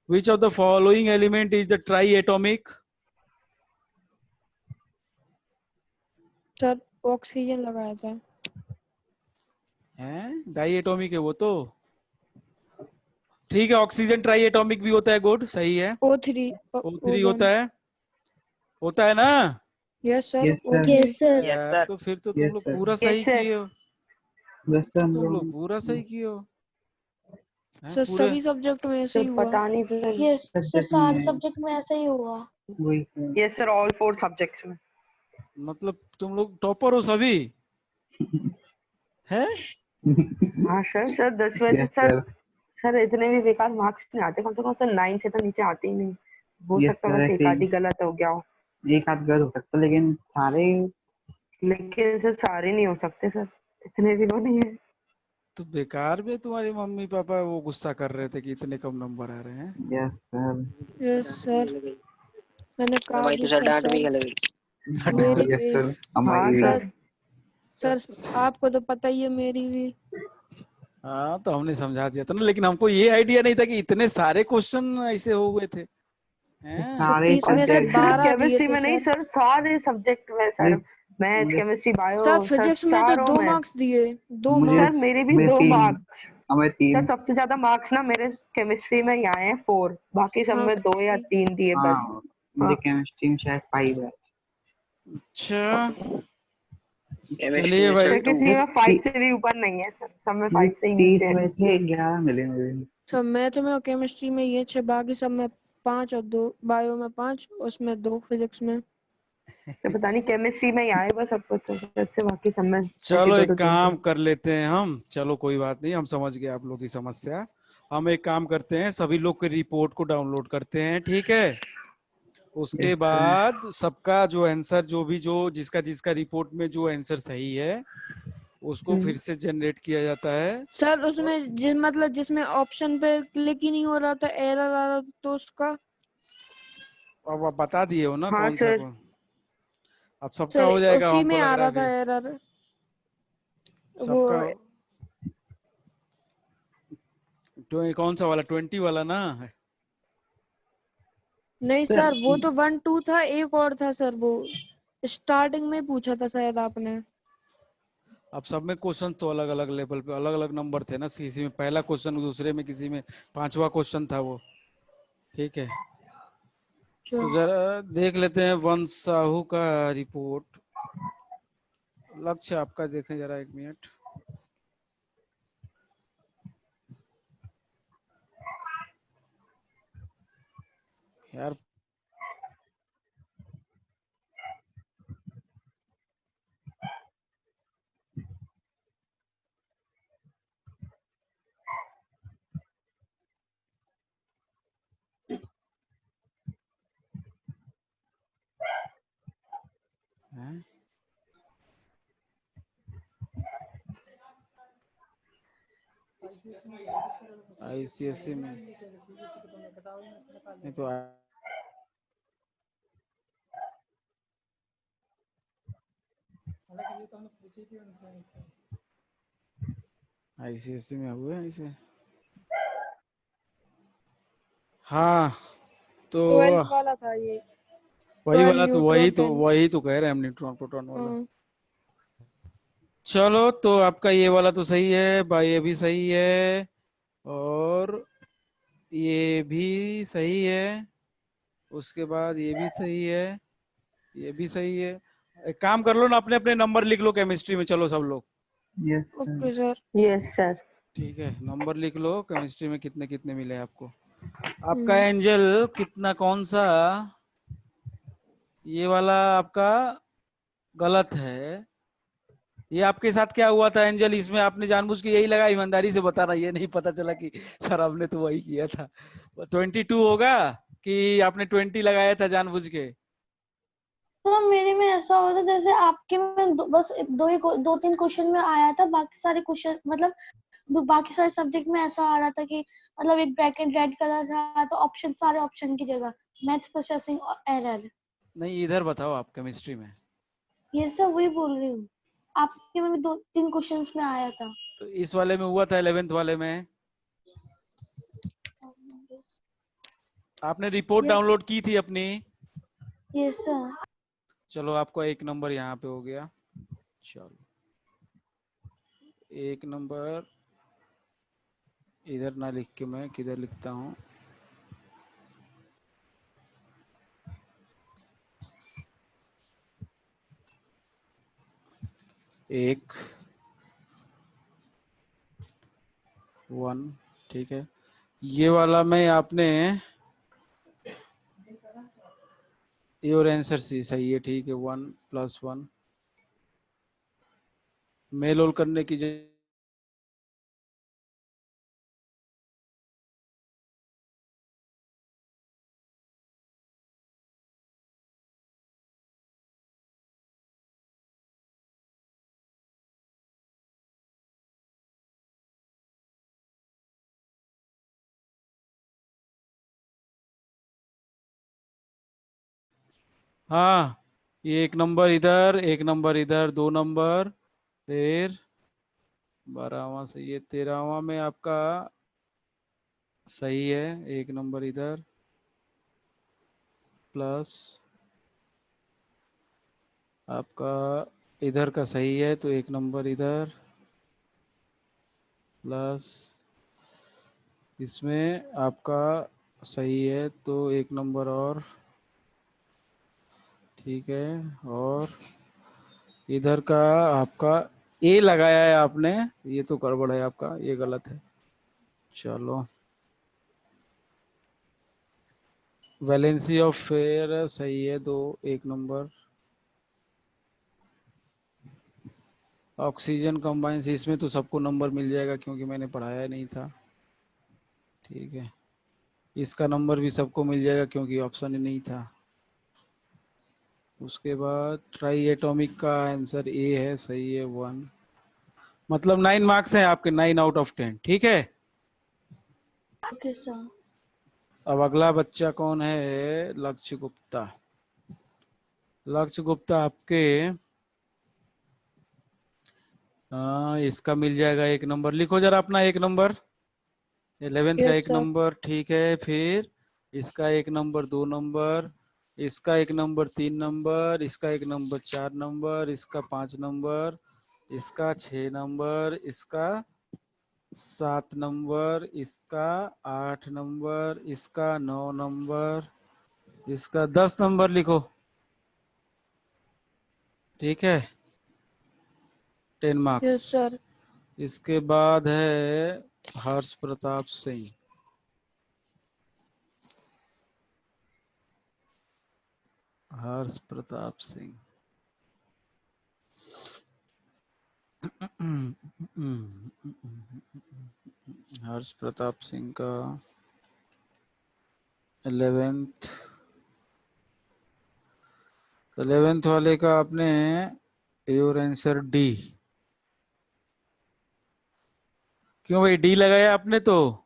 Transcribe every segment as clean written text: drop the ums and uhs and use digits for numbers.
Which of the following element is the triatomic? Sir oxygen लगाया था। हैं diatomic है वो तो। ठीक है, ऑक्सीजन ट्राइएटॉमिक भी होता है, गुड, सही है। O3 O3 होता है ना? Yes sir Yes, sir. O3 Yes, sir. यार तो फिर तो तुम Yes, लोग sir. पूरा सही Yes, sir. किए हो। Yes, sir. तुम लोग पूरा सही किए हो। हैं, सर पूरे सभी सब्जेक्ट में ऐसे ही सर हुआ। पता नहीं सर। यस सर, Subject सारे में सब्जेक्ट में ऐसा ही हुआ। वही sir. Yes sir, all 4 subjects में। मतलब तुम लोग टॉपर हो सभी हैं? हाँ सर, सर 10 में से Yes, सर, sir. सर इतने भी बेकार मार्क्स नहीं आते, कम से कम सर 9 से तो नीचे आते ही नहीं। हो Yes, सकता sir, है बस एक ऐसे आधी ही गलत हो गया हो, एक आध गलत हो सकता, लेकिन सारे लेकिन सर सारे नहीं हो सकते सर, इतने भी वो नहीं है। तो बेकार में तुम्हारी मम्मी पापा वो गुस्सा कर रहे थे कि इतने कम नंबर आ रहे हैं। yes, sir. यस सर मैंने कहा भाई भी तो सर था डांट भी सर गई। मेरी Yes, भी। sir. हमारी हाँ भी सर, सर आपको तो पता ही है मेरी भी। हाँ तो हमने समझा दिया था ना, लेकिन हमको ये आइडिया नहीं था कि इतने सारे क्वेश्चन ऐसे हो गए थे हैं? सारे 36 में से subject सिर्फ 12 दिए केमिस्ट्री थे में नहीं सर। सर, सारे सब्जेक्ट में सर, मुझे मैथ, मुझे chemistry, bio, sir sir physics में तो चारों 2 में। मार्क्स दिए, 2 मुझे सर मार्क्स। मेरे भी मुझे 2 तीन, मार्क्स। हमें सर 3। सबसे ज्यादा मार्क्स ना मेरे केमिस्ट्री में ही आए हैं 4, बाकी सब हाँ में 2 या 3 दिए बस। हाँ, मुझे केमिस्ट्री में शायद 5 है। अच्छा केमिस्ट्री चलिए में भाई, सर फिर किसी मुझे में 5 से भी ऊपर नहीं है सर, सब में 5 से ही 30 नीचे है। में से 11 मिले मुझे। सब मैथ में और केमिस्ट्री में ये 6, बाकी सब में 5 और 2, बायो में 5, उसमें 2 फिजिक्स में। तो पता नहीं केमिस्ट्री में ही आए बस सब कुछ, से बाकी सब में ऐसे चलो 2 एक 2 3 काम 3। कर लेते हैं हम। चलो कोई बात नहीं, हम समझ गए आप लोग की समस्या। हम एक काम करते हैं, सभी लोग की रिपोर्ट को डाउनलोड करते हैं, ठीक है? उसके Yes, sir. बाद सबका जो आंसर, जो जिसका जिसका रिपोर्ट में जो आंसर सही है उसको फिर से जनरेट किया जाता है। सर उसमें मतलब जिसमें ऑप्शन पे क्लिक ही नहीं हो रहा था, एरर आ रहा था, तो उसका अब आप बता दिए हो ना हाँ कौन सा सर, कौन। अब सबका सर हो जाएगा, उसी हमको में लग आ रहा रहा है था कि एरर वो। सबका। कौन सा वाला, 20 वाला ना? नहीं सर सर वो तो 1 2 था, एक और था सर, वो स्टार्टिंग में पूछा था शायद आपने। अब सब में क्वेश्चन तो अलग अलग लेवल पे अलग अलग नंबर थे ना, किसी में पहला क्वेश्चन, दूसरे में किसी में 5वां क्वेश्चन था वो, ठीक है? तो जरा देख लेते हैं वंश साहू का रिपोर्ट। लक्ष्य आपका देखें जरा, 1 मिनट। यार हैं? आईसीएससी में नहीं तो आईसीएससी में हुए हैं इसे। हाँ तो 12 वाला था ये। वही 12 वाला तो न्यूट्रॉन 10। वही तो कह रहे हैं हम, न्यूट्रॉन प्रोटॉन वाला। हाँ। चलो तो आपका ये वाला तो सही है भाई, ये भी सही है और ये भी सही है, उसके बाद ये भी सही है, ये भी सही है। एक काम कर लो ना, अपने अपने नंबर लिख लो केमिस्ट्री में, चलो सब लोग। Yes, sir. Okay sir. Yes sir. ठीक है, नंबर लिख लो केमिस्ट्री में कितने कितने मिले आपको। आपका एंजल कितना, कौन सा, ये वाला आपका गलत है। ये आपके साथ क्या हुआ था एंजल, इसमें आपने जानबूझ के यही लगा, ईमानदारी से बताना, ये नहीं पता चला कि सर आपने तो वही किया था। 22 होगा कि आपने 20 लगाया था जानबूझ के? तो मेरे में ऐसा होता था जैसे आपके में बस 2-3 क्वेश्चन में आया था, बाकी सारे क्वेश्चन मतलब बाकी सारे सब्जेक्ट में ऐसा आ रहा था कि मतलब एक ब्रैकेट रेड कलर था तो ऑप्शन, सारे ऑप्शन की जगह मैथ्स प्रोसेसिंग एरर। नहीं इधर बताओ आप केमिस्ट्री में। ये सब वही बोल रही हूँ, आपके में 2-3 क्वेश्चंस में आया था। तो इस वाले में हुआ था 11th वाले में? आपने रिपोर्ट Yes. डाउनलोड की थी अपनी? Yes sir. चलो आपका 1 नंबर यहाँ पे हो गया। चलो 1 नंबर इधर ना लिख के मैं किधर लिखता हूँ। एक 1, ठीक है। ये वाला में आपने योर आंसर सी सही है, ठीक है। 1 + 1 मेल ओल करने की हाँ, ये 1 नंबर इधर, 1 नंबर इधर, 2 नंबर, फिर 12वां से ये 13वां में आपका सही है। 1 नंबर इधर प्लस आपका इधर का सही है, तो 1 नंबर इधर प्लस इसमें आपका सही है, तो 1 नंबर और, ठीक है। और इधर का आपका ए लगाया है आपने, ये तो गड़बड़ है आपका, ये गलत है। चलो वैलेंसी ऑफ फेयर सही है, 2 1 नंबर। ऑक्सीजन कंबाइंस, इसमें तो सबको नंबर मिल जाएगा क्योंकि मैंने पढ़ाया नहीं था, ठीक है। इसका नंबर भी सबको मिल जाएगा क्योंकि ऑप्शन ही नहीं था। उसके बाद ट्राई एटॉमिक का आंसर ए है, सही है 1, मतलब 9 मार्क्स हैं आपके, 9/10, ठीक है। Okay sir. अब अगला बच्चा कौन है? लक्ष्य गुप्ता। लक्ष्य गुप्ता आपके इसका मिल जाएगा 1 नंबर। लिखो जरा अपना 1 नंबर, 11th का यस 1 सर। नंबर, ठीक है। फिर इसका 1 नंबर, 2 नंबर, इसका 1 नंबर, 3 नंबर, इसका 1 नंबर, 4 नंबर, इसका 5 नंबर, इसका 6 नंबर, इसका 7 नंबर, इसका 8 नंबर, इसका 9 नंबर, इसका 10 नंबर लिखो, ठीक है। 10 मार्क्स। Yes sir. इसके बाद है हर्ष प्रताप सिंह। हर्ष प्रताप सिंह हर्ष प्रताप सिंह का 11th वाले का आपने योर आंसर डी। क्यों भाई डी लगाया आपने? तो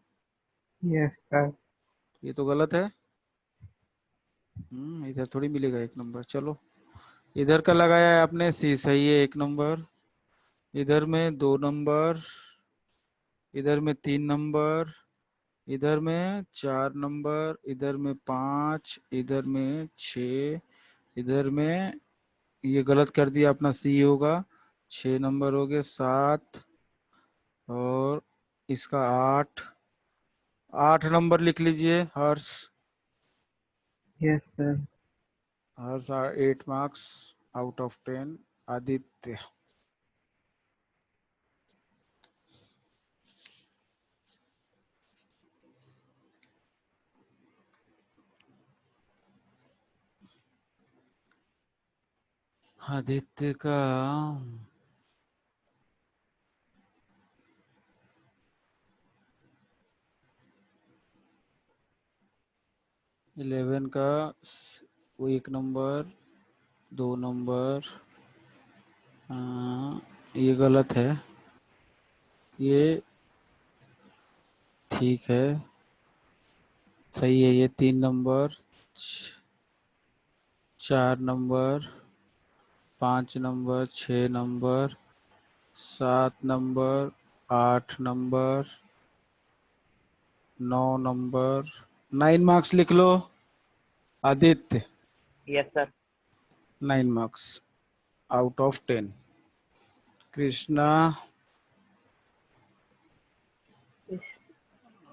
यस सर। ये तो गलत है। इधर थोड़ी मिलेगा 1 नंबर। चलो इधर का लगाया है आपने, सी सही है 1 नंबर। इधर में 2 नंबर, इधर में 3 नंबर, इधर में 4 नंबर, इधर में 5, इधर में 6, इधर में ये गलत कर दिया अपना, सी होगा। 6 नंबर हो गए, 7 और इसका 8 नंबर लिख लीजिए Harsh. Yes sir. Harsh 8 marks out of 10। Aditya. Aditya का 11 का वो 1 नंबर, 2 नंबर, ये गलत है, ये ठीक है, सही है। ये 3 number, 4 number, 5 number, 6 number, 7 number, 8 number, 9 number, 9 marks लिख लो। Aditya yes sir. 9 marks out of 10। Krishna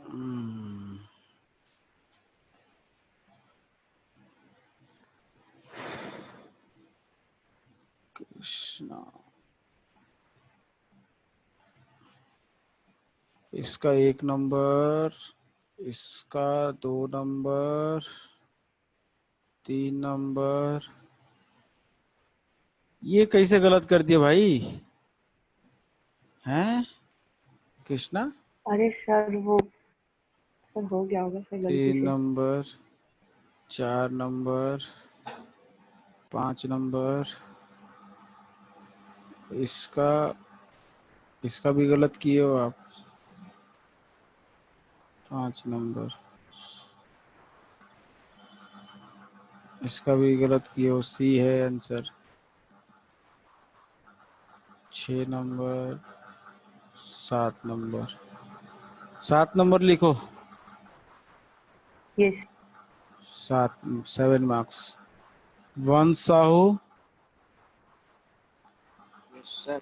hmm, Krishna इसका 1 नंबर, इसका 2 नंबर, 3 नंबर। ये कैसे गलत कर दिया भाई? हैं कृष्णा? अरे सर वो सर हो गया होगा सर गलती 3 से। Number, 4 number, 5 number. इसका इसका भी गलत किए हो आप। 5 नंबर, इसका भी गलत किए हो। सी है आंसर। 6 number, 7 number. 7 नंबर लिखो। Yes 7 marks. वंश साहू यस सर।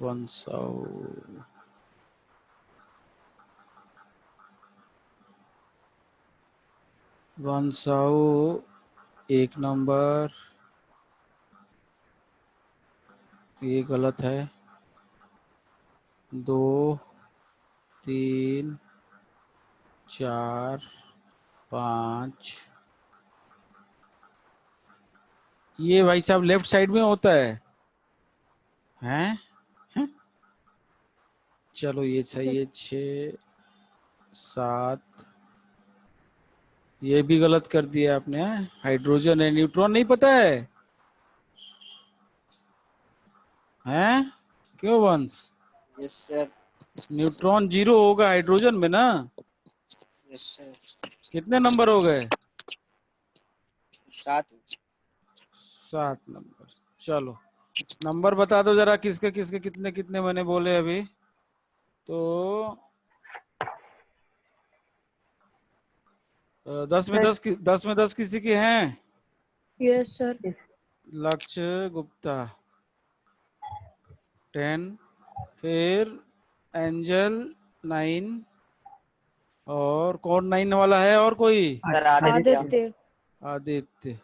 वंश साहू वंश साहू 1 नंबर, ये गलत है। 2, 3, 4, 5। ये भाई साहब लेफ्ट साइड में होता है। हैं? हैं? चलो ये सही है। 6, 7। ये भी गलत कर दिया आपने। हाइड्रोजन है, न्यूट्रॉन नहीं पता है? हैं? क्यों वंश? Yes sir. न्यूट्रॉन 0 होगा हाइड्रोजन में ना। Yes sir. कितने नंबर हो गए? 7। 7 नंबर। चलो नंबर बता दो जरा, किसके किसके कितने कितने मैंने बोले अभी। तो 10 में 10 10 में 10 किसी के हैं? Yes sir. लक्ष्य गुप्ता 10, फिर एंजल 9, और कौन 9 वाला है? और कोई? सर आदित्य। आदित्य, आदित्य।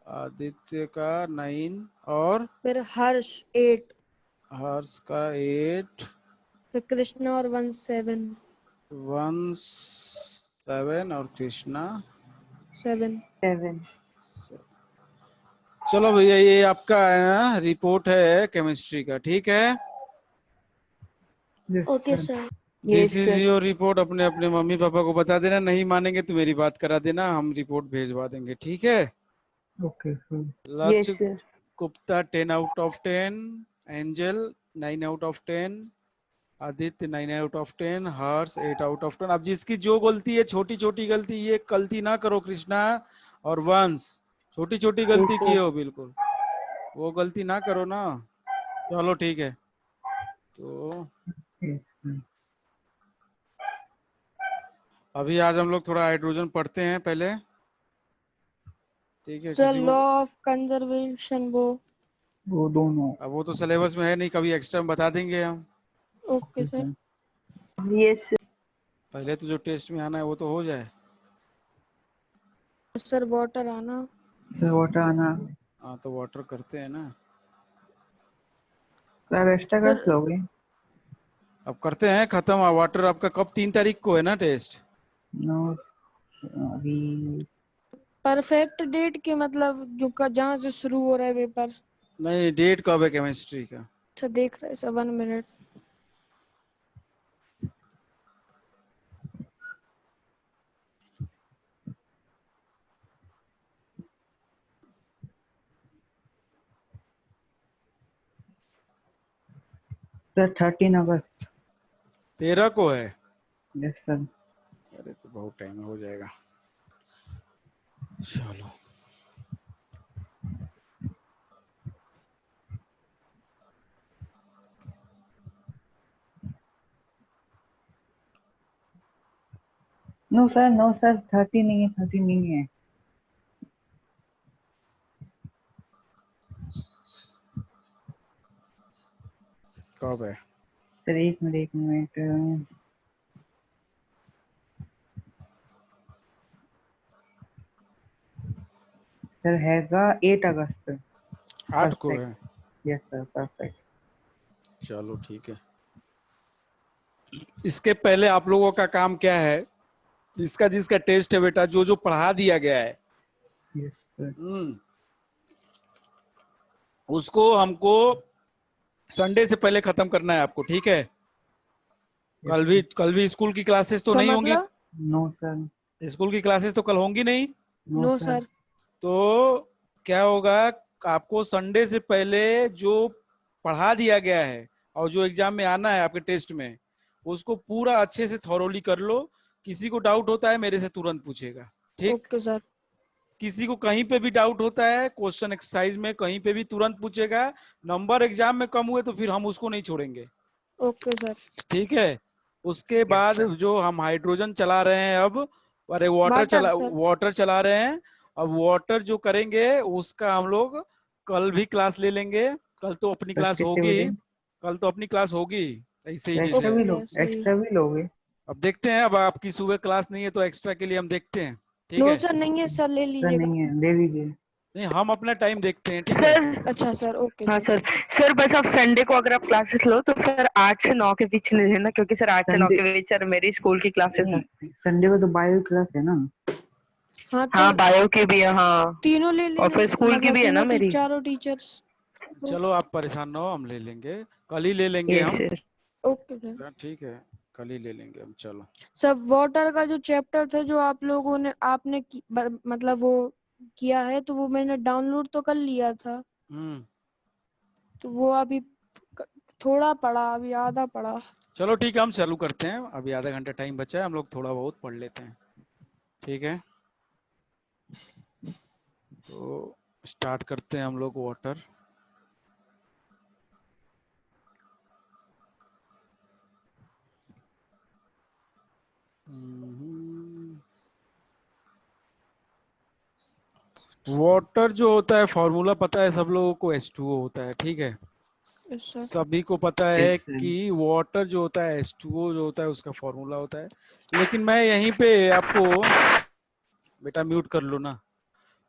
आदित्य का 9, और फिर हर्ष 8, हर्ष का 8, फिर कृष्णा और 1 1 7, और कृष्णा 7। 7। चलो भैया ये आपका रिपोर्ट है केमिस्ट्री का, ठीक है? Yes, okay sir. Sir. This yes is sir. Your report. अपने अपने मम्मी पापा को बता देना, नहीं मानेंगे तो मेरी बात करा देना, हम रिपोर्ट भेजवा देंगे, ठीक है? Okay, sir. यस लक्ष्य sir. Gupta 10 out of 10, angel 9 out of 10, Aditya 9 out of 10, Harsh 8 out of 10। अब जिसकी जो गलती है, छोटी छोटी गलती, ये गलती ना करो कृष्णा और वंश। छोटी छोटी गलती यस किए सर। हो बिल्कुल, वो गलती ना करो ना। चलो ठीक है। तो Yes, sir. अभी आज हम लोग थोड़ा हाइड्रोजन पढ़ते हैं पहले, ठीक है? सर किसी लॉ को ऑफ कंजर्वेशन वो। वो दोनों। अब वो तो सिलेबस में है नहीं, कभी एक्स्ट्रा में बता देंगे हम। Okay Okay, sir. sir. Yes sir. पहले तो जो टेस्ट में आना है वो तो हो जाए। सर वाटर आना। Sir, what आना? हाँ तो वाटर करते हैं ना। Sir, extra कर सर लोगे? अब करते हैं खत्म। वाटर आपका कब? 3 तारीख को है ना टेस्ट? No, अभी परफेक्ट डेट के मतलब जो जहाँ से शुरू हो रहा है पेपर। नहीं, डेट कब है केमिस्ट्री का? अच्छा देख रहे हैं सर, 1 मिनट। सर 13 अगस्त। 13 को है? Yes sir. अरे तो बहुत टाइम हो जाएगा। चलो नो सर 30 नहीं है। कब है? सर एक मिनट सर हैगा 8 अगस्त। 8 को है। Yes sir perfect. चलो ठीक है। इसके पहले आप लोगों का काम क्या है, जिसका जिसका टेस्ट है बेटा, जो जो पढ़ा दिया गया है यस सर। उसको हमको संडे से पहले खत्म करना है आपको, ठीक है? कल भी स्कूल की क्लासेस तो नहीं होंगी? मतलब नो सर। स्कूल की क्लासेस तो कल होंगी नहीं? No sir. तो क्या होगा, आपको संडे से पहले जो पढ़ा दिया गया है और जो एग्जाम में आना है आपके टेस्ट में, उसको पूरा अच्छे से थॉरोली कर लो। किसी को डाउट होता है मेरे से तुरंत पूछेगा, ठीक? Okay sir. किसी को कहीं पे भी डाउट होता है क्वेश्चन एक्सरसाइज में कहीं पे भी तुरंत पूछेगा। नंबर एग्जाम में कम हुए तो फिर हम उसको नहीं छोड़ेंगे, ओके सर। ठीक है? उसके बाद जो हम हाइड्रोजन चला रहे हैं अब, अरे वाटर चला रहे हैं। अब वाटर जो करेंगे उसका हम लोग कल भी क्लास ले लेंगे। कल तो अपनी क्लास होगी, ऐसे ही जैसे। एक्स्ट्रा भी लोगे? अब देखते हैं, अब आपकी सुबह क्लास नहीं है तो एक्स्ट्रा के लिए हम देखते हैं, ठीक नो है? सर नहीं है सर, ले सर लीजिएगा। नहीं है, दे दीजिए। नहीं, हम अपना टाइम देखते हैं, ठीक है? सर अच्छा सर, ओके हाँ सर। सर बस अब संडे को अगर आप क्लासेस लो तो सर 8 से 9 के बीच ले लेना, क्योंकि सर 8 से 9 के बीच सर मेरी स्कूल की क्लासेस है। संडे को तो बायो क्लास है ना? हाँ हाँ तो बायो की भी है, हाँ तीनों ले लेंगे, और फिर स्कूल की भी है ना मेरी। चारों टीचर्स। चलो आप परेशान ना हो, हम ले लेंगे, कल ही ले लेंगे यस हम। सर। Okay sir. ठीक है, कल ही ले लेंगे हम। चलो सब वाटर का जो चैप्टर था जो आप लोगों ने मतलब वो किया है, तो वो मैंने डाउनलोड तो कर लिया था, तो वो अभी थोड़ा पढ़ा, अभी आधा पढ़ा। चलो ठीक है, हम चालू करते हैं। अभी आधा घंटा टाइम बचा है, हम लोग थोड़ा बहुत पढ़ लेते हैं, ठीक है? तो स्टार्ट करते हैं हम लोग वाटर। वाटर जो होता है फॉर्मूला पता है सब लोगों को, H2O होता है, ठीक है? Yes sir. सभी को पता है Yes, sir. कि वाटर जो होता है H2O जो होता है उसका फॉर्मूला होता है। लेकिन मैं यहीं पे आपको, बेटा म्यूट कर लो ना,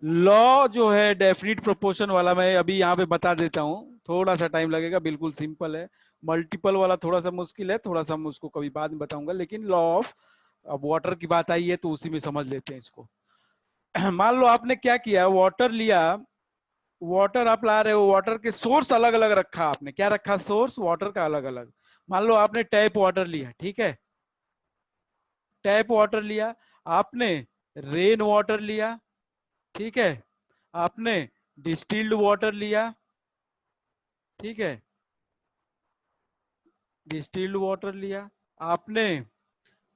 लॉ जो है डेफिनिट प्रोपोर्शन वाला मैं अभी यहाँ पे बता देता हूँ। थोड़ा सा टाइम लगेगा, बिल्कुल सिंपल है। मल्टीपल वाला थोड़ा सा मुश्किल है, थोड़ा सा मैं उसको कभी बाद में बताऊंगा। लेकिन लॉ ऑफ, अब वाटर की बात आई है तो उसी में समझ लेते हैं इसको। मान लो आपने क्या किया, वाटर लिया, वाटर आप ला रहे हो, वाटर के सोर्स अलग अलग रखा आपने। क्या रखा? सोर्स वाटर का अलग अलग। मान लो आपने टैप वाटर लिया, ठीक है? टैप वाटर लिया आपने, रेन वाटर लिया, ठीक है? आपने डिस्टिल्ड वाटर लिया, ठीक है? डिस्टिल्ड वाटर लिया आपने,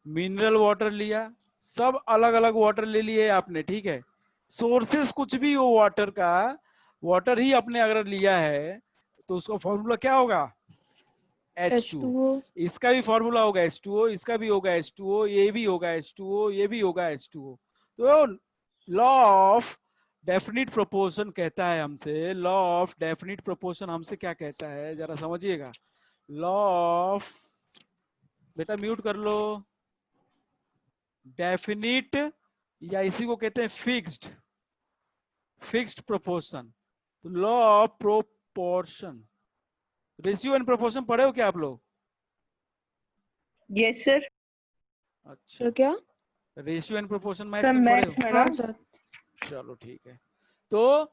मिनरल वाटर लिया, सब अलग अलग वाटर ले लिए आपने, ठीक है? सोर्सेस कुछ भी हो वाटर का, वाटर ही आपने अगर लिया है तो उसका फॉर्मूला क्या होगा? H2O। इसका भी फॉर्मूला होगा H2O, इसका भी होगा H2O, ये भी होगा H2O, ये भी होगा H2O। तो लॉ ऑफ डेफिनिट प्रोपोर्शन कहता है हमसे, लॉ ऑफ डेफिनिट प्रोपोर्शन हमसे क्या कहता है जरा समझिएगा। लॉ ऑफ, बेटा म्यूट कर लो, डेफिनिट या इसी को कहते हैं फिक्स्ड, फिक्स्ड प्रोपोर्शन। तो law of proportion, ratio and proportion पढ़े हो क्या आप लोग? Yes sir. अच्छा, तो क्या ratio and proportion sir maths में पढ़े मैथ्स हो? में हाँ ना। सर। चलो ठीक है। तो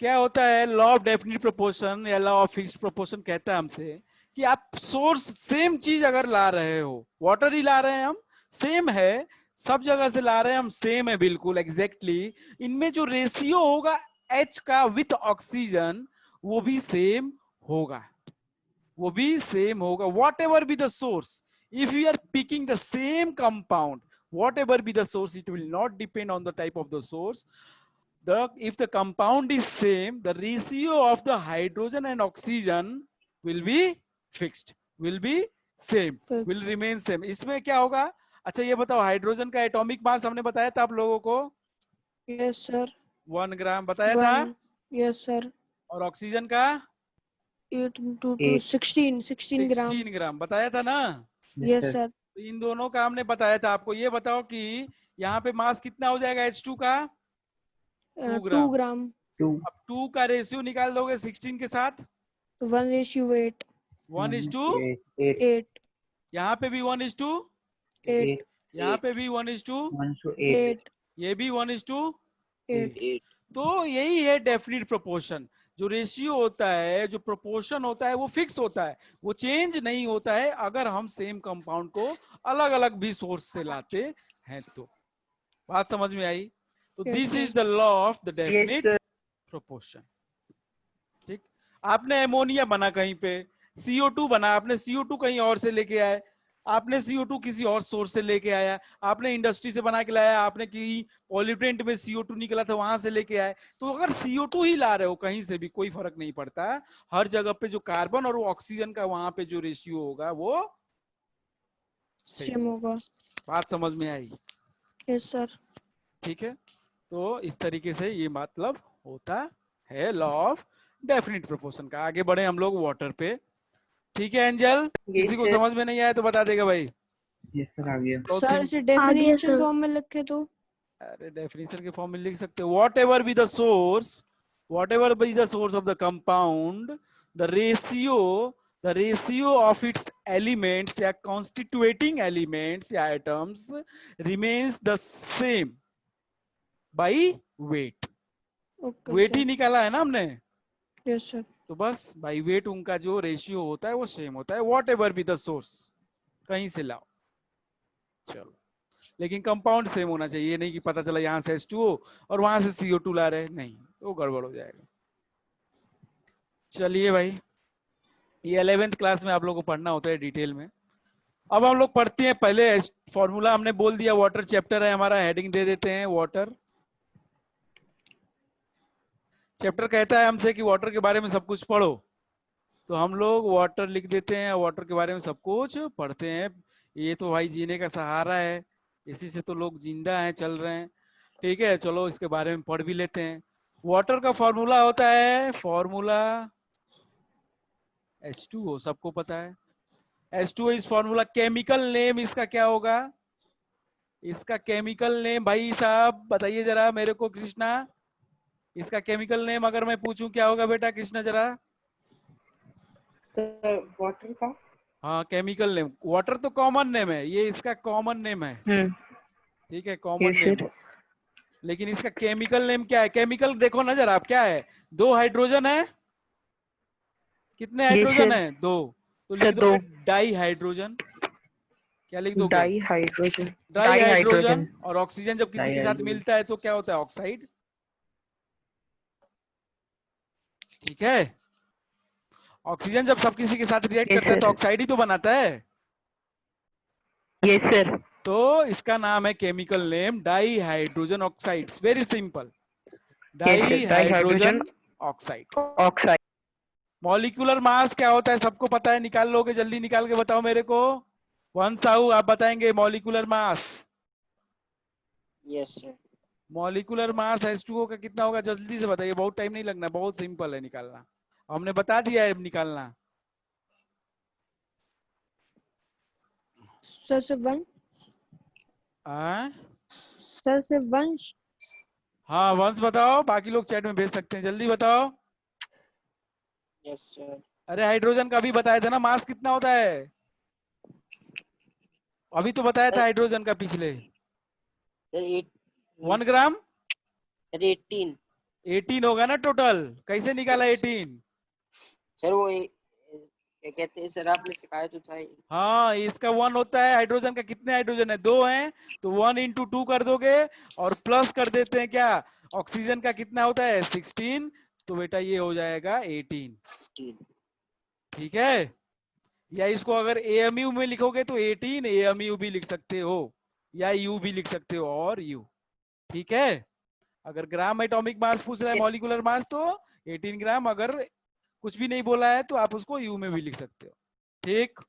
क्या होता है, लॉ ऑफ डेफिनिट प्रोपोर्शन या लॉ ऑफ फिक्स्ड प्रोपोर्शन कहता है हमसे कि आप सोर्स सेम चीज अगर ला रहे हो, वाटर ही ला रहे हैं हम, सेम है, सब जगह से ला रहे हैं हम, सेम है बिल्कुल एग्जैक्टली, इनमें जो रेशियो होगा H का विथ ऑक्सीजन वो भी सेम होगा, वो भी सेम होगा। What ever be the source, if you are picking the same compound, whatever be the source, it will not depend on the type of the source. If the compound is same, the ratio of the hydrogen and oxygen will be fixed, will be same, will remain same. इसमें क्या होगा, अच्छा ये बताओ, hydrogen का atomic mass हमने बताया था आप लोगों को, यस सर। 1 ग्राम बताया था, यस सर। और ऑक्सीजन का 8 into 16 ग्राम। 16 ग्राम बताया था ना। Yes sir. तो इन दोनों का हमने बताया था आपको। ये बताओ कि यहाँ पे मास कितना हो जाएगा H2 का, 2 2 ग्राम। ग्राम। अब 2 का रेशियो निकाल दोगे 16 के साथ, 1:8। 1:8। 8। यहाँ पे भी 1:8, 8। यहाँ पे भी 1:8, 8। ये भी 1:8। 8 तो यही है डेफिनिट प्रोपोर्शन। जो रेशियो होता है, जो प्रोपोर्शन होता है, वो फिक्स होता है, वो चेंज नहीं होता है अगर हम सेम कंपाउंड को अलग अलग भी सोर्स से लाते हैं तो। बात समझ में आई? तो this is the law of the definite proportion. ठीक, आपने एमोनिया बना कहीं पे, CO2 बना, आपने CO2 कहीं और से लेके आए, आपने CO2 किसी और सोर्स से लेके आया, आपने इंडस्ट्री से बना के लाया, आपने की पॉल्यूटेंट में CO2 निकला था वहां से लेके आए। तो अगर CO2 ही ला रहे हो कहीं से भी, कोई फर्क नहीं पड़ता, हर जगह पे जो कार्बन और ऑक्सीजन का वहां पे जो रेशियो होगा वो सेम होगा। बात समझ में आई? Yes sir. ठीक है, तो इस तरीके से ये मतलब होता है लॉ ऑफ डेफिनिट प्रोपोर्शन का। आगे बढ़े हम लोग वाटर पे। ठीक है एंजल, किसी को समझ में नहीं आया तो बता देगा भाई। यस सर, आ गया। तो सर इसे आ गया डेफिनेशन सर। फॉर्म में लिखे तो। अरे डेफिनेशन के फॉर्म में लिख सकते हो, whatever be the source, whatever be the source of the compound, the ratio of its elements या कॉन्स्टिट्यूएटिंग एलिमेंट्स या atoms remains the same by weight. Weight ही निकाला है ना हमने। Yes sir. तो बस बाई वेट उनका जो रेशियो होता है वो सेम होता है, what ever be the source, कहीं से लाओ। चलो, लेकिन कंपाउंड सेम होना चाहिए, ये नहीं कि पता चला यहाँ से H2O और वहां से CO2 ला रहे, नहीं तो गड़बड़ हो जाएगा। चलिए भाई, ये 11th क्लास में आप लोगों को पढ़ना होता है डिटेल में। अब हम लोग पढ़ते हैं, पहले फॉर्मूला हमने बोल दिया, वाटर चैप्टर है हमारा, हेडिंग दे देते हैं वाटर। चैप्टर कहता है हमसे कि वाटर के बारे में सब कुछ पढ़ो, तो हम लोग वाटर लिख देते हैं, वाटर के बारे में सब कुछ पढ़ते हैं। ये तो भाई जीने का सहारा है, इसी से तो लोग जिंदा हैं, चल रहे हैं। ठीक है, चलो इसके बारे में पढ़ भी लेते हैं। वाटर का फॉर्मूला होता है, फॉर्मूला H2O, सबको पता है। H2O इस फॉर्मूला, केमिकल नेम इसका क्या होगा? इसका केमिकल नेम भाई साहब बताइए जरा मेरे को, कृष्णा, इसका केमिकल नेम अगर मैं पूछूं क्या होगा बेटा कृष्णा जरा? वाटर का, हाँ केमिकल नेम, वाटर तो कॉमन नेम है, ये इसका कॉमन नेम है। ठीक है, कॉमन नेम, लेकिन इसका केमिकल नेम क्या है? केमिकल देखो ना जरा आप, क्या है? 2 हाइड्रोजन है, कितने हाइड्रोजन है? 2, तो लिख दो डाई हाइड्रोजन। क्या लिख दोगे? Di hydrogen. Di hydrogen. और ऑक्सीजन जब किसी के साथ मिलता है तो क्या होता है? ऑक्साइड। ठीक है, ऑक्सीजन जब सब किसी के साथ रिएक्ट करता है तो ऑक्साइड ही तो बनाता है। Yes sir. तो इसका नाम है chemical name di hydrogen oxides, very simple, di hydrogen oxide. Oxide. Molecular mass क्या होता है सबको पता है, निकाल लोगे? जल्दी निकाल के बताओ मेरे को। साहू आप बताएंगे molecular mass? Yes sir. Molecular mass H2O का कितना होगा? जल्दी से बताइए, बहुत टाइम नहीं लगना, बहुत सिंपल है निकालना, हमने बता दिया है निकालना। सर से 1। सर से 1। हाँ वंश बताओ, बाकी लोग चैट में भेज सकते हैं, जल्दी बताओ। Yes sir. अरे हाइड्रोजन का भी बताया था ना, मास कितना होता है? अभी तो बताया था हाइड्रोजन का पिछले। सर 1 ग्राम। सर 18 होगा ना टोटल, कैसे निकाला 18? सर वो क्या कहते हैं सर, आपने सिखाया तो था। हाँ इसका 1 होता है, हाइड्रोजन का कितने हाइड्रोजन है? 2 हैं, तो 1 into 2 कर दोगे और प्लस कर देते हैं क्या? ऑक्सीजन का कितना होता है? 16, तो बेटा ये हो जाएगा 18। ठीक है, या इसको अगर AMU में लिखोगे तो 18 AMU भी लिख सकते हो, या U भी लिख सकते हो, और U। ठीक है, अगर ग्राम एटॉमिक मास पूछ रहा है, मॉलिक्यूलर मास, तो 18 ग्राम, अगर कुछ भी नहीं बोला है तो आप उसको U में भी लिख सकते हो। ठीक,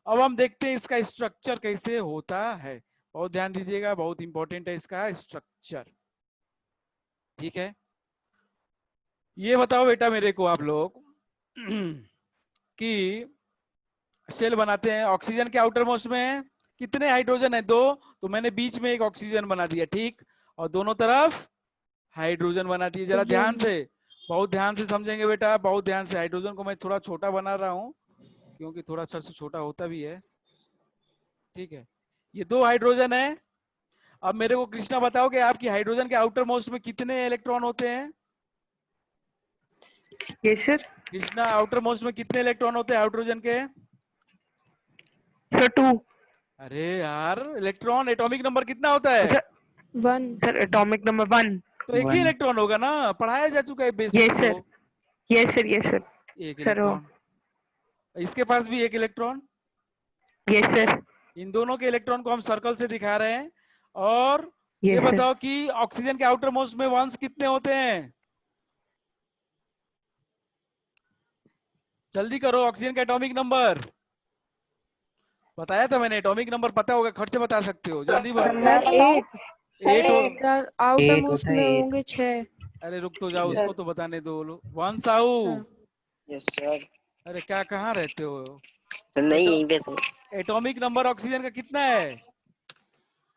अब हम देखते हैं इसका स्ट्रक्चर कैसे होता है। बहुत ध्यान दीजिएगा, बहुत इंपॉर्टेंट है इसका स्ट्रक्चर। ठीक है, ये बताओ बेटा मेरे को आप लोग कि शेल बनाते हैं, ऑक्सीजन के आउटर मोस्ट में कितने हाइड्रोजन है? 2, तो मैंने बीच में एक ऑक्सीजन बना दिया, ठीक, और दोनों तरफ हाइड्रोजन बना दिए। जरा ध्यान से, बहुत ध्यान से समझेंगे बेटा, बहुत ध्यान से। हाइड्रोजन को मैं थोड़ा छोटा बना रहा हूँ क्योंकि थोड़ा सा छोटा होता भी है। ठीक है, ये 2 हाइड्रोजन है। अब मेरे को कृष्णा बताओ कि आपकी हाइड्रोजन के आउटर मोस्ट में कितने इलेक्ट्रॉन होते हैं? Yes sir. Krishna, outer most में कितने इलेक्ट्रॉन होते हैं हाइड्रोजन के? सर 2। अरे यार, इलेक्ट्रॉन एटॉमिक नंबर कितना होता है? 1 सर एटॉमिक नंबर 1। तो एक ही इलेक्ट्रॉन होगा ना, पढ़ाया जा चुका है बेसिक यस तो। Sir, yes sir, yes sir. एक सर इलेक्ट्रॉन, इसके पास भी एक इलेक्ट्रॉन। यस सर, इन दोनों के इलेक्ट्रॉन को हम सर्कल से दिखा रहे हैं। और ये यस सर। बताओ कि ऑक्सीजन के आउटर मोस्ट में वंस कितने होते हैं? जल्दी करो, ऑक्सीजन का एटॉमिक नंबर बताया था मैंने, एटॉमिक नंबर पता होगा, खट से बता सकते हो, जल्दी बोलो। सर 8 8 हो। सर आउटर एक मोस्ट होता है में 8। होंगे 6 अरे रुक तो जाओ, उसको तो बताने दो। वंस आओ। सर। Yes sir. अरे क्या, कहाँ रहते हो? सर नहीं, यहीं पे थे एटॉमिक नंबर ऑक्सीजन का कितना है?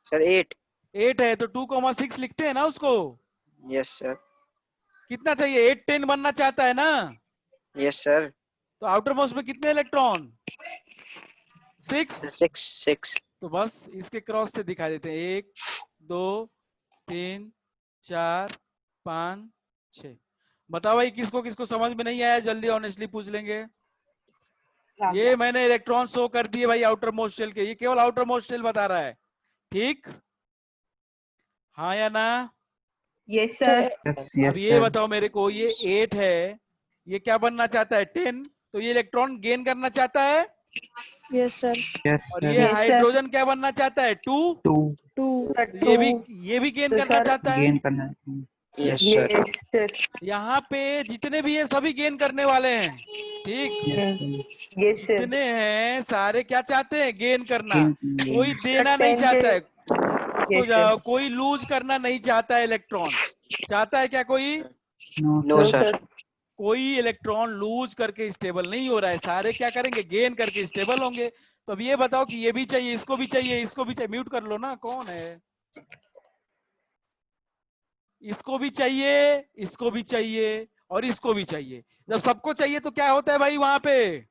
सर। 8। 8 है तो 2,6 लिखते हैं ना उसको। Yes sir. कितना चाहिए? 8 10 बनना चाहता है ना? Yes sir. तो आउटर मोस्ट में कितने इलेक्ट्रॉन? 6। 6। तो बस इसके क्रॉस से दिखा देते हैं, 1 2 3 4 5 6। बताओ भाई, किसको किसको समझ में नहीं आया? जल्दी ऑनेस्टली पूछ लेंगे। ये मैंने इलेक्ट्रॉन शो कर दिए भाई आउटर मोस्ट शेल के, ये केवल आउटर मोस्ट शेल बता रहा है, ठीक, हाँ या ना? Yes sir. अब ये बताओ मेरे को, ये 8 है, ये क्या बनना चाहता है? 10, तो ये इलेक्ट्रॉन गेन करना चाहता है। Yes sir. और ये हाइड्रोजन क्या बनना चाहता है? 2। 2 ये भी गेन करना चाहता है। गेन करना है। Yes sir. Yes sir. यहाँ पे जितने भी हैं सभी गेन करने वाले हैं, ठीक, यस सर। जितने हैं सारे क्या चाहते हैं? गेन करना। गेन कोई देना नहीं चाहता है। तो यस जाओ, कोई लूज करना नहीं चाहता है इलेक्ट्रॉन। चाहता है क्या कोई? No sir. कोई इलेक्ट्रॉन लूज करके स्टेबल नहीं हो रहा है, सारे क्या करेंगे? गेन करके स्टेबल होंगे। तो अब ये बताओ कि ये भी चाहिए, इसको भी चाहिए, इसको भी चाहिए। म्यूट कर लो ना, कौन है? इसको भी चाहिए, इसको भी चाहिए, और इसको भी चाहिए। जब सबको चाहिए तो क्या होता है भाई वहां पे?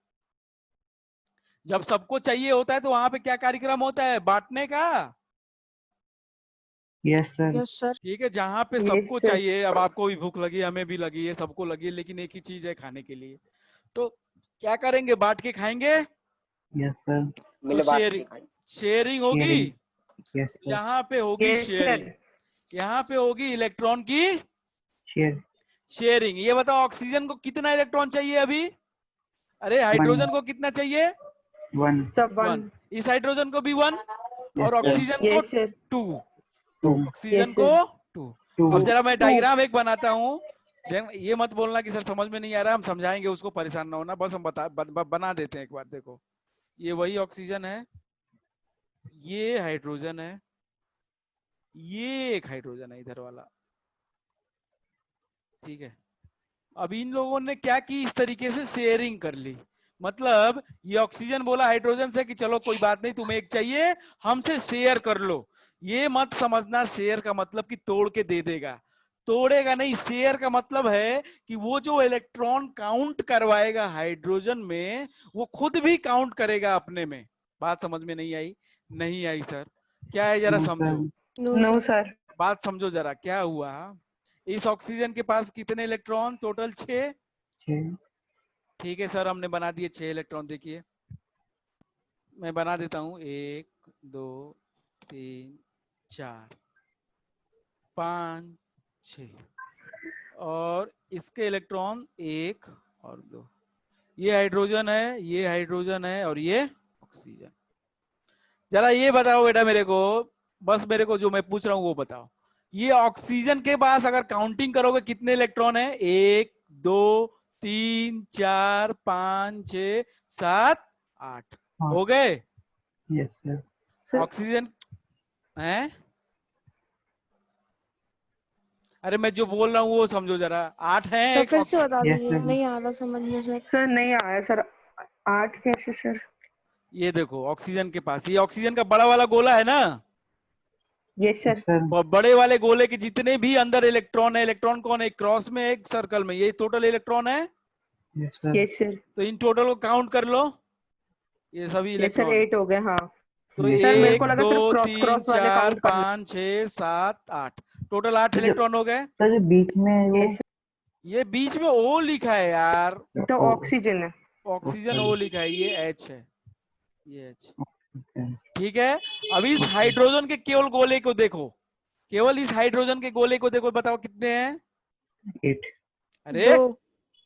जब सबको चाहिए होता है तो वहां पे क्या कार्यक्रम होता है? बांटने का। Yes sir. Yes sir. ठीक है, जहां पे सबको Yes, sir. चाहिए, अब आपको भी भूख लगी, हमें भी लगी है, सबको लगी है, लेकिन एक ही चीज है खाने के लिए, तो क्या करेंगे? बांट के खाएंगे। Yes sir. मिल बात शेयरिंग, शेयरिंग होगी। Yes sir. यहाँ पे होगी Yes, शेयरिंग, sir. यहाँ पे होगी इलेक्ट्रॉन की शेयर। शेयरिंग। ये बताओ ऑक्सीजन को कितना इलेक्ट्रॉन चाहिए अभी? अरे हाइड्रोजन को कितना चाहिए? 1 Sub 1। 1. इस हाइड्रोजन को भी 1, और यस ऑक्सीजन को Yes, sir. 2। 2 ऑक्सीजन Yes, को sir. 2। 2 अब जरा मैं डायग्राम एक बनाता हूँ। ये मत बोलना कि सर समझ में नहीं आ रहा, हम समझाएंगे उसको, परेशान ना होना, बस हम बना देते हैं एक बार। देखो, ये वही ऑक्सीजन है, ये हाइड्रोजन है, ये एक हाइड्रोजन है इधर वाला, ठीक है। अब इन लोगों ने क्या की? इस तरीके से शेयरिंग कर ली। मतलब ये ऑक्सीजन बोला हाइड्रोजन से कि चलो कोई बात नहीं, तुम्हें एक चाहिए, हमसे शेयर कर लो। ये मत समझना शेयर का मतलब कि तोड़ के दे देगा, तोड़ेगा नहीं। शेयर का मतलब है कि वो जो इलेक्ट्रॉन काउंट करवाएगा हाइड्रोजन में, वो खुद भी काउंट करेगा अपने में। बात समझ में नहीं आई? नहीं आई सर? क्या है जरा समझो, No, sir. बात समझो जरा। क्या हुआ? इस ऑक्सीजन के पास कितने इलेक्ट्रॉन? टोटल 6। 6 ठीक है सर, हमने बना दिए 6 इलेक्ट्रॉन। देखिए मैं बना देता हूं, 1 2 3 4 5 6, और इसके इलेक्ट्रॉन 1 और 2। ये हाइड्रोजन है, ये हाइड्रोजन है, और ये ऑक्सीजन। जरा ये बताओ बेटा मेरे को, बस मेरे को जो मैं पूछ रहा हूं वो बताओ। ये ऑक्सीजन के पास अगर काउंटिंग करोगे कितने इलेक्ट्रॉन है? 1 2 3 4 5 6 7 8 हो गए। Yes sir. ऑक्सीजन हैं? अरे मैं जो बोल रहा हूँ वो समझो जरा। 8 है तो एक फिर से बता Yes, दीजिए, sir. नहीं आ रहा समझ में सर। सर नहीं आया सर, 8 कैसे सर? ये देखो ऑक्सीजन के पास, ये ऑक्सीजन का बड़ा वाला गोला है ना, यस Yes, सर। sir. बड़े वाले गोले के जितने भी अंदर इलेक्ट्रॉन है, इलेक्ट्रॉन कौन है, एक क्रॉस में एक सर्कल में, ये टोटल इलेक्ट्रॉन है। Yes, sir. Yes sir. तो इन टोटल को काउंट कर लो, ये सभी यस सर, इलेक्ट्रॉन। 8 हो गए। हाँ तो Yes, सर, मेरे 1 को लगा 2 सिर्फ क्रॉस 3 वाले 4 काउंट करना। 5 6 7 8, टोटल 8 सर जो इलेक्ट्रॉन हो गए। सर जो बीच में वो Yes, ये बीच में ओ लिखा है यार, तो ओ, ऑक्सीजन है। ऑक्सीजन ओ लिखा है, ये एच है, ये एच। okay. ठीक है, अब इस हाइड्रोजन के केवल गोले को देखो, केवल इस हाइड्रोजन के गोले को देखो, बताओ कितने हैं? 8 अरे 2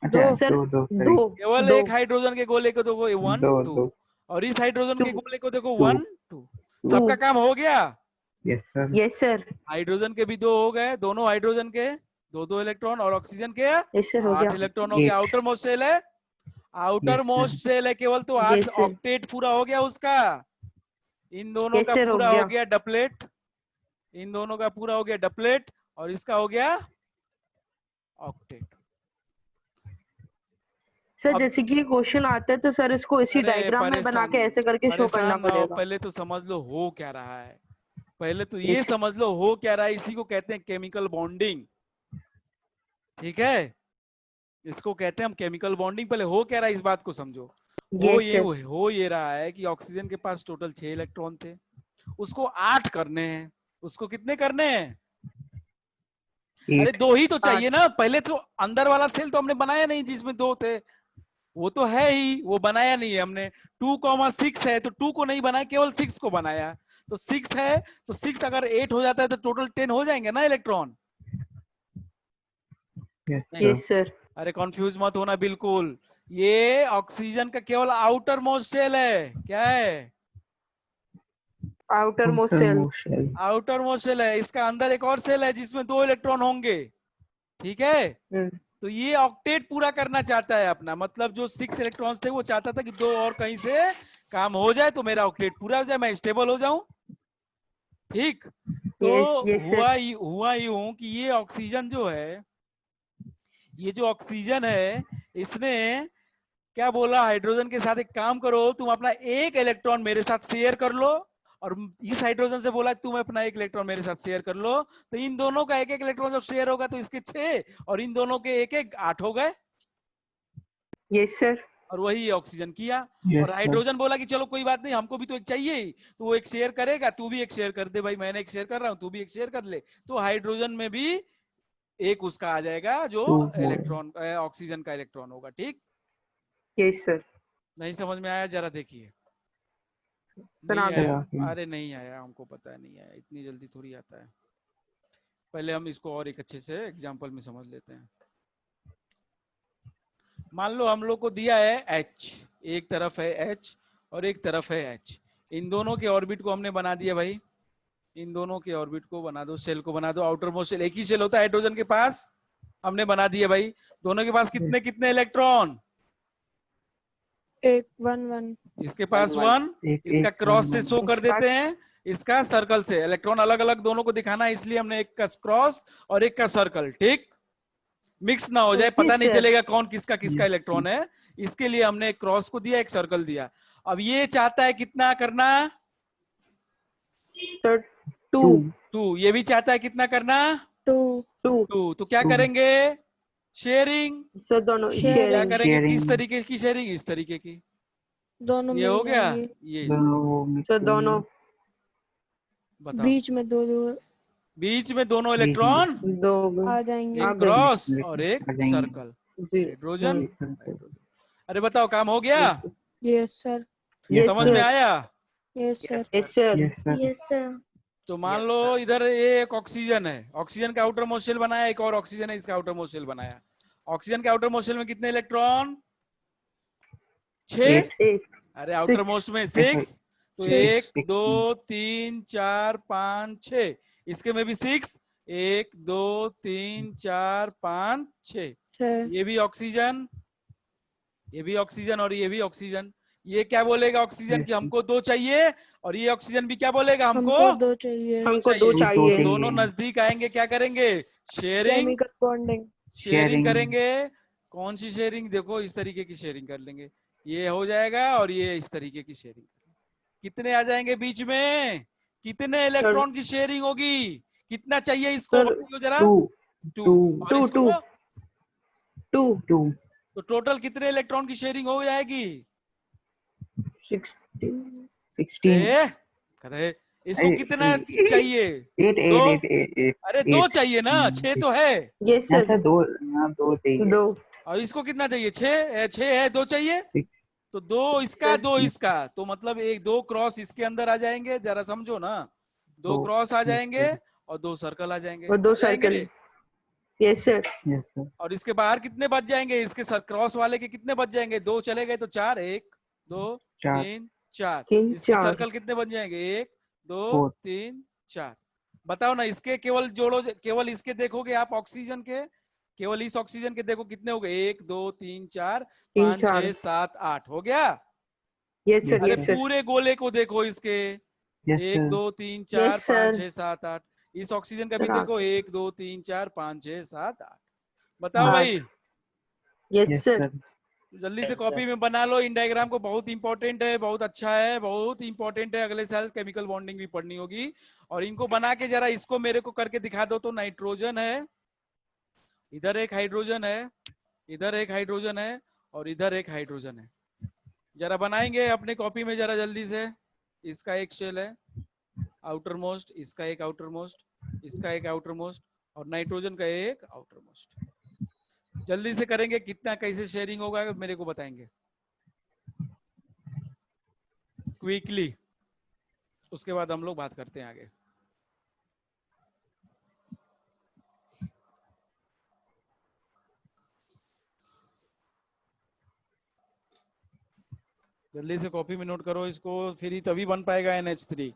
अच्छा 2 सर 2 2 दो केवल दो एक हाइड्रोजन के गोले को देखो, 1 2 2, 2 और इस हाइड्रोजन के 2 गोले को देखो 2 1 2। सबका काम हो गया। Yes sir yes sir. Hydrogen के भी 2 हो गए, दोनों हाइड्रोजन के 2 इलेक्ट्रॉन, और ऑक्सीजन के यस सर, हो 8 गया। इलेक्ट्रॉन हो गया। 8 आउटर मोस्ट सेल है, outer yes most sir shell है केवल, तो 8 यस सर। ऑक्टेट पूरा हो गया उसका। इन दोनों यस का सर, हो पूरा हो गया। गया डबलेट, इन दोनों का पूरा हो गया डबलेट, और इसका हो गया ऑक्टेट। सर अब जैसे कि क्वेश्चन आता है तो सर इसको इसी अरे डायग्राम में बना परेशान के ऐसे करके शो करना परेशान ना हो, पड़ेगा। पहले तो समझ लो हो क्या रहा है, पहले तो ये यस समझ लो हो क्या रहा है। इसी को कहते हैं केमिकल बॉन्डिंग, ठीक है, इसको कहते हैं हम केमिकल बॉन्डिंग। पहले हो क्या रहा है इस बात को समझो। Yes sir. हो ये रहा है कि ऑक्सीजन के पास टोटल 6 इलेक्ट्रॉन थे, उसको 8 करने हैं। उसको कितने करने हैं? अरे 8 2 ही तो चाहिए 8 ना, पहले तो अंदर वाला सेल तो हमने बनाया नहीं जिसमें 2 थे, वो तो है ही, वो बनाया नहीं है हमने। 2,6 है तो 2 को नहीं बनाया, केवल 6 को बनाया। तो 6 है, तो 6 अगर 8 हो जाता है तो टोटल 10 हो जाएंगे ना इलेक्ट्रॉन। यस नहीं, सर यस सर। अरे कंफ्यूज मत होना बिल्कुल। ये ऑक्सीजन का केवल आउटर मोस्ट सेल है, क्या है? Outer most shell. Shell outer most shell है, इसका अंदर एक और सेल है जिसमें 2 इलेक्ट्रॉन होंगे, ठीक है। तो ये ऑक्टेट पूरा करना चाहता है अपना, मतलब जो 6 इलेक्ट्रॉन्स थे वो चाहता था कि 2 और कहीं से काम हो जाए तो मेरा ऑक्टेट पूरा हो जाए, मैं स्टेबल हो जाऊं, ठीक। तो यस सर। हुआ यूं कि ये ऑक्सीजन जो है, ये जो ऑक्सीजन है, इसने क्या बोला, हाइड्रोजन के साथ एक काम करो, तुम अपना एक इलेक्ट्रॉन मेरे साथ शेयर कर लो, और इस हाइड्रोजन से बोला तुम अपना एक इलेक्ट्रॉन मेरे साथ शेयर कर लो। तो इन दोनों का एक एक इलेक्ट्रॉन जब शेयर होगा तो इसके 6, और इन दोनों के एक एक 8 हो गए। Yes sir. और वही ऑक्सीजन किया। यस और सर हाइड्रोजन बोला कि चलो कोई बात नहीं, हमको भी तो एक चाहिए ही, तो वो एक शेयर करेगा, तू भी एक शेयर कर दे भाई, मैंने एक शेयर कर रहा हूं, तू भी एक शेयर कर ले। तो हाइड्रोजन में भी एक उसका आ जाएगा जो 2 हो इलेक्ट्रॉन ऑक्सीजन का इलेक्ट्रॉन होगा, ठीक। Yes sir. नहीं समझ में आया? जरा देखिए। सर नहीं आगे। आया? अरे नहीं आया, हमको पता है नहीं आया, इतनी जल्दी थोड़ी आता है। पहले हम इसको और एक अच्छे से एग्जांपल में समझ लेते हैं। मान लो हम लोग को दिया है H, एक तरफ है H और एक तरफ है H, इन दोनों के ऑर्बिट को हमने बना दिया भाई, इन दोनों के ऑर्बिट को बना दो, सेल को बना दो। आउटर मोस्ट सेल एक ही सेल होता है हाइड्रोजन के पास, हमने बना दिया भाई। दोनों के पास कितने कितने इलेक्ट्रॉन? 1 1 1 इसके पास 1, एक इसका एक क्रॉस से 1 शो कर देते हैं, इसका सर्कल से। इलेक्ट्रॉन अलग अलग दोनों को दिखाना है, इसलिए हमने एक का क्रॉस और एक का सर्कल, ठीक, मिक्स ना हो जाए, पता नहीं चलेगा कौन किसका किसका इलेक्ट्रॉन है, इसके लिए हमने एक क्रॉस को दिया, एक सर्कल दिया। अब ये चाहता है कितना करना? 2। ये भी चाहता है कितना करना? 2 2। तो क्या 2 करेंगे? शेयरिंग। सर दोनों क्या शेयरिंग करेंगे? किस शेयरिंग तरीके की शेयरिंग? इस तरीके की। दोनों ये मिल हो गया, जाएंगे, ये इस दोनों तरीके। वो मिक्स सर दोनों बताओ, बीच में 2 2 बीच में दोनों बीच में इलेक्ट्रॉन, दो आ जाएंगे। एक आ गए। क्रॉस मिक्स और मिक्स एक आ जाएंगे सर्कल। जी। हाइड्रोजन, एक सर्कल हाइड्रोजन। अरे बताओ काम हो गया? यस सर, यस समझ में सर आया? Yes sir, yes sir. Yes sir yes sir. तो मान लो इधर ये एक ऑक्सीजन है, ऑक्सीजन का आउटर मोस्ट शेल बनाया, एक और ऑक्सीजन है, इसका आउटर मोस्ट शेल बनाया। ऑक्सीजन के आउटर मोस्ट शेल में कितने इलेक्ट्रॉन? 6। 8 8 अरे आउटर 6 मोस्ट में ऐसा 6, तो 1 6 2 3 4 5 6, इसके में भी 6, 1 2 3 4 5 6। 6 ये भी ऑक्सीजन, ये भी ऑक्सीजन और ये भी ऑक्सीजन, ये क्या बोलेगा ऑक्सीजन की हमको 2 चाहिए, और ये ऑक्सीजन भी क्या बोलेगा हमको 2 चाहिए। हमको 2 दो चाहिए। दोनों नजदीक आएंगे, क्या करेंगे, शेयरिंग केमिकल बॉन्डिंग। शेयरिंग करेंगे। कौन सी शेयरिंग, देखो इस तरीके की शेयरिंग कर लेंगे, ये हो जाएगा और ये इस तरीके की शेयरिंग। कितने आ जाएंगे बीच में, कितने इलेक्ट्रॉन की शेयरिंग होगी, कितना चाहिए इसको सर, बताइए जरा। 2 और टू इसको 2 तो टोटल कितने इलेक्ट्रॉन की शेयरिंग हो जाएगी, 16 ए, करे इसको कितना चाहिए, 8 दो, 8 8 अरे 2 चाहिए ना, 6 तो है, यस सर, सर 2, हाँ 2 चाहिए। 2 और इसको कितना चाहिए, 6 है, 2 चाहिए, 6 तो 2 इसका 2 इसका, तो मतलब 2 क्रॉस इसके अंदर आ जाएंगे, जरा समझो ना, 2 क्रॉस आ जाएंगे और 2 सर्कल आ जाएंगे, और 2 आ जाएंगे। Circle. Yes sir, yes sir. और इसके बाहर कितने बच जाएंगे, इसके क्रॉस वाले के कितने बच जाएंगे, 2 चले गए तो 4, 1 2 4 3 4, 3 इसके 4 सर्कल कितने बन जाएंगे, 1 2 4 3 4। बताओ ना, इसके केवल जोड़ो, केवल इसके देखोगे आप ऑक्सीजन के, केवल इस ऑक्सीजन के देखो कितने हो गए, 1 2 3 4 3 5 6 4। 7 8 हो गया। यस सर, अरे यस सर, पूरे गोले को देखो इसके, यस 1 सर। 2 3 4 Yes, 5 sir. 6 7 8, इस ऑक्सीजन का भी सर, देखो 1 2 3 4 5 6 7 8। बताओ भाई, यस यस सर, सर। जल्दी से कॉपी में बना लो इन डायग्राम को, बहुत इंपॉर्टेंट है, बहुत अच्छा है, बहुत इंपॉर्टेंट है, अगले साल केमिकल बॉन्डिंग भी पढ़नी होगी। और इनको बना के जरा इसको मेरे को करके दिखा दो। तो नाइट्रोजन है, इधर एक हाइड्रोजन है, इधर एक हाइड्रोजन है, और इधर एक हाइड्रोजन है। जरा बनाएंगे अपने कॉपी में जरा जल्दी से। इसका एक शेल है आउटर मोस्ट, इसका एक आउटर मोस्ट, इसका एक आउटर मोस्ट, और नाइट्रोजन का एक आउटर मोस्ट। जल्दी से करेंगे, कितना कैसे शेयरिंग होगा मेरे को बताएंगे क्विकली, उसके बाद हम लोग बात करते हैं आगे। जल्दी से कॉपी में नोट करो इसको, फिर ही तभी बन पाएगा NH3।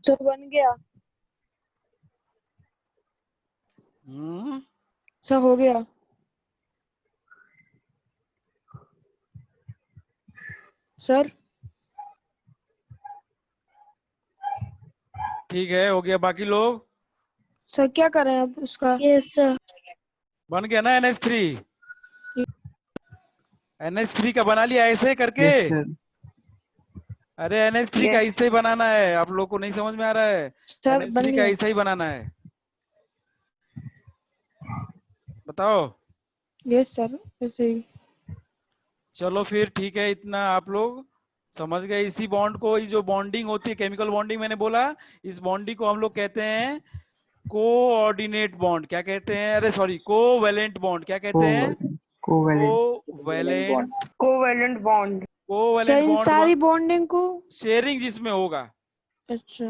सर बन गया, सर हो गया। सर ठीक है, हो गया। बाकी लोग सर क्या कर रहे हैं अब उसका? Yes sir. बन गया ना NH3? NH3 का बना लिया ऐसे करके? Yes sir. अरे NH3 का ऐसे ही बनाना है, आप लोग को नहीं समझ में आ रहा है? सर बन NH3 का गया। ऐसा ही बनाना है, बताओ। यस सर, ऐसे ही। चलो फिर ठीक है, इतना आप लोग समझ गए। इसी बॉन्ड को, ये जो बॉन्डिंग होती है केमिकल बॉन्डिंग मैंने बोला, इस बॉन्डिंग को हम लोग कहते हैं कोऑर्डिनेट बॉन्ड। क्या कहते हैं? अरे सॉरी, कोवैलेंट बॉन्ड। क्या कहते हैं? Covalent covalent bond. Sir in bond, सारी बॉन्डिंग को शेयरिंग जिसमें होगा, अच्छा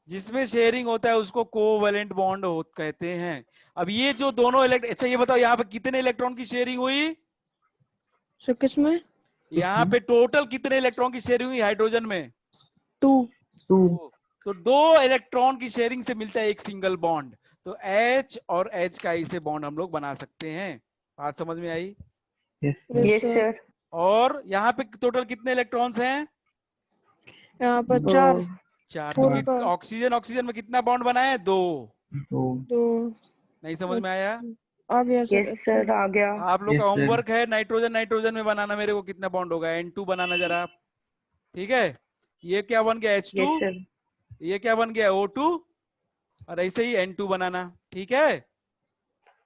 जिसमें शेयरिंग होता है उसको कोवैलेंट बॉन्ड कहते हैं। अब ये जो दोनों अच्छा ये बताओ, यहाँ पे कितने इलेक्ट्रॉन की शेयरिंग हुई? सर किसमें? यहाँ पे टोटल कितने इलेक्ट्रॉन की शेयरिंग हुई हाइड्रोजन में? 2। तो 2 इलेक्ट्रॉन की शेयरिंग से मिलता है एक सिंगल बॉन्ड। तो H और H का इसे बॉन्ड हम लोग बना सकते हैं। बात समझ में आई? Yes yes sir. और यहाँ पे टोटल कितने इलेक्ट्रॉन्स हैं? यहाँ पर 4 4 4 तो का ऑक्सीजन ऑक्सीजन में कितना बॉन्ड बना है? 2। 2 नहीं समझ में आया? आ गया यस सर। सर आ गया। आप लोग Yes, का sir. होमवर्क है नाइट्रोजन नाइट्रोजन में बनाना, मेरे को कितना बॉन्ड होगा N2 बनाना जरा। ठीक है, ये क्या बन गया H2, यस सर। ये क्या बन गया O2, और ऐसे ही N2 बनाना। ठीक है,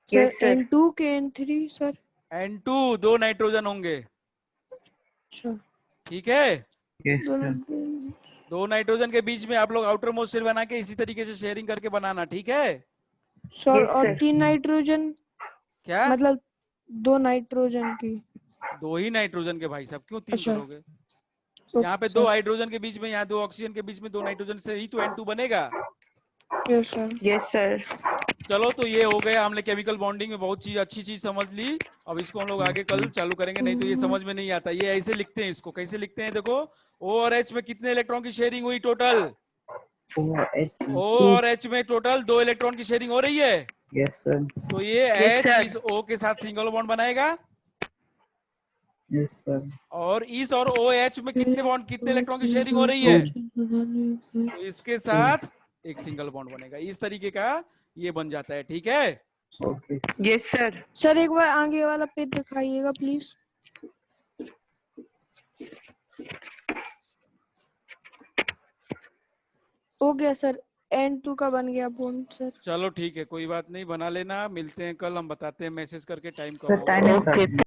सर Yes, sir. N2 के N3 सर। N2 2 नाइट्रोजन होंगे। अच्छा ठीक है, Yes, दोनों sir. 2 नाइट्रोजन के बीच में आप लोग आउटर मोस्ट शेल बना के इसी तरीके से शेयरिंग करके बनाना। ठीक है, सर Yes, और sir. 3 नाइट्रोजन क्या? मतलब 2 नाइट्रोजन की। 2 ही नाइट्रोजन के भाई साहब, क्यों 3 अच्छा। करोगे? तो यहाँ पे 2 हाइड्रोजन के बीच में, यहाँ 2 ऑक्सीजन के बीच में 2 नाइट्रोजन से ही तो N2 बनेगा। Yes sir. Yes sir. चलो तो ये हो गया, हमने केमिकल बॉन्डिंग में बहुत चीज अच्छी चीज समझ ली। अब इसको हम लोग आगे कल चालू करेंगे, नहीं तो ये समझ में नहीं आता। ये ऐसे लिखते हैं, इसको कैसे लिखते हैं देखो, O और H में कितने इलेक्ट्रॉन की शेयरिंग हुई टोटल? O और H में टोटल 2 इलेक्ट्रॉन की शेयरिंग हो रही है। Yes, sir. तो ये Yes, H sir. इस O के साथ सिंगल बॉन्ड बनाएगा, Yes, sir. और इस और OH में कितने बॉन्ड, कितने इलेक्ट्रॉन की शेयरिंग हो रही है? तो इसके साथ एक सिंगल बॉन्ड बनेगा। इस तरीके का ये बन जाता है। ठीक है, Okay. Yes sir. सर एक बार आगे वाला पेज दिखाइएगा प्लीज। हो गया सर, N2 का बन गया बॉन्ड सर। चलो ठीक है, कोई बात नहीं, बना लेना। मिलते हैं कल, हम बताते हैं मैसेज करके टाइम Sir, कब time होगा। is up.